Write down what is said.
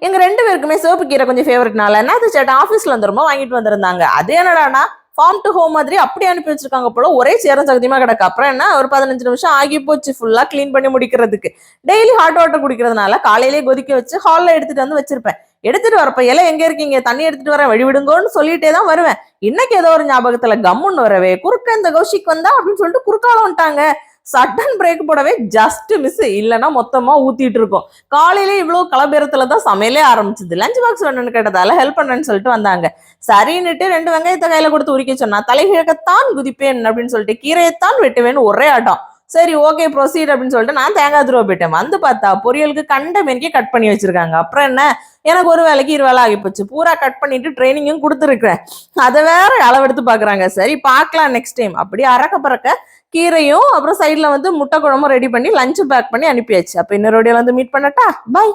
எங்க 2 பேருக்குமே சிவப்பு கீரை கொஞ்சம் ஃபேவரட்னால என்ன சேட்டா ஆஃபீஸ்ல வந்துருமோ வாங்கிட்டு வந்திருந்தாங்க. அது என்னடானா ஃபார்ம் டு ஹோம் மாதிரி அப்படியே அனுப்பி வச்சிருக்காங்க போல. ஒரே சேரம் சகதியமா கிடக்கு. அப்புறம் என்ன ஒரு 15 நிமிஷம் ஆகி போச்சு ஃபுல்லா கிளீன் பண்ணி முடிக்கிறதுக்கு. டெய்லி ஹாட் வாட்டர் குடிக்கிறதுனால காலையிலேயே கொதிக்க வச்சு ஹால்ல எடுத்துட்டு வந்து வச்சிருப்பேன். எடுத்துட்டு வரப்ப எல்லாம் எங்க இருக்கீங்க, தண்ணி எடுத்துட்டு வரேன் வழிவிடுங்கன்னு சொல்லிட்டே தான் வருவேன். இன்னைக்கு ஏதோ ஒரு ஞாபகத்துல கம்முன்னு வரவே குறுக்க இந்த கௌஷிக் வந்தா அப்படின்னு சொல்லிட்டு குறுக்கால வந்துட்டாங்க. சட்டன் பிரேக் போடவே ஜஸ்ட் மிஸ், இல்லைன்னா மொத்தமா ஊத்திட்டு இருக்கோம். காலையில இவ்வளவு கலபேரத்துலதான் சமையலே ஆரம்பிச்சது. லஞ்ச் பாக்ஸ் வேணும்னு கேட்டதால ஹெல்ப் பண்ணேன்னு சொல்லிட்டு வந்தாங்க. சரின்னுட்டு 2 வெங்காயத்தை கையில கொடுத்து உரிக்க சொன்னா தலைகிழக்கத்தான் குதிப்பேன் அப்படின்னு சொல்லிட்டு கீரையத்தான் வெட்டுவேன்னு ஒரே ஆட்டம். சரி ஓகே ப்ரொசீட் அப்படின்னு சொல்லிட்டு நான் தேங்காய் துருவ போயிட்டேன். வந்து பார்த்தா பொரியலுக்கு கண்ட மேனிக்கே கட் பண்ணி வச்சிருக்காங்க. அப்புறம் என்ன, எனக்கு ஒரு வேலைக்கு 2 வேலை ஆகி போச்சு. பூரா கட் பண்ணிட்டு ட்ரைனிங்கும் கொடுத்துருக்கேன். அதை வேற அளவெடுத்து பாக்குறாங்க. சரி பார்க்கலாம் நெக்ஸ்ட் டைம். அப்படி அறக்க பறக்க கீரையும் அப்புறம் சைட்ல வந்து முட்டை குழம்பும் ரெடி பண்ணி லஞ்ச் பேக் பண்ணி அனுப்பியாச்சு. அப்ப இன்னொரு வீடியோல வந்து மீட் பண்ணட்டா, பை.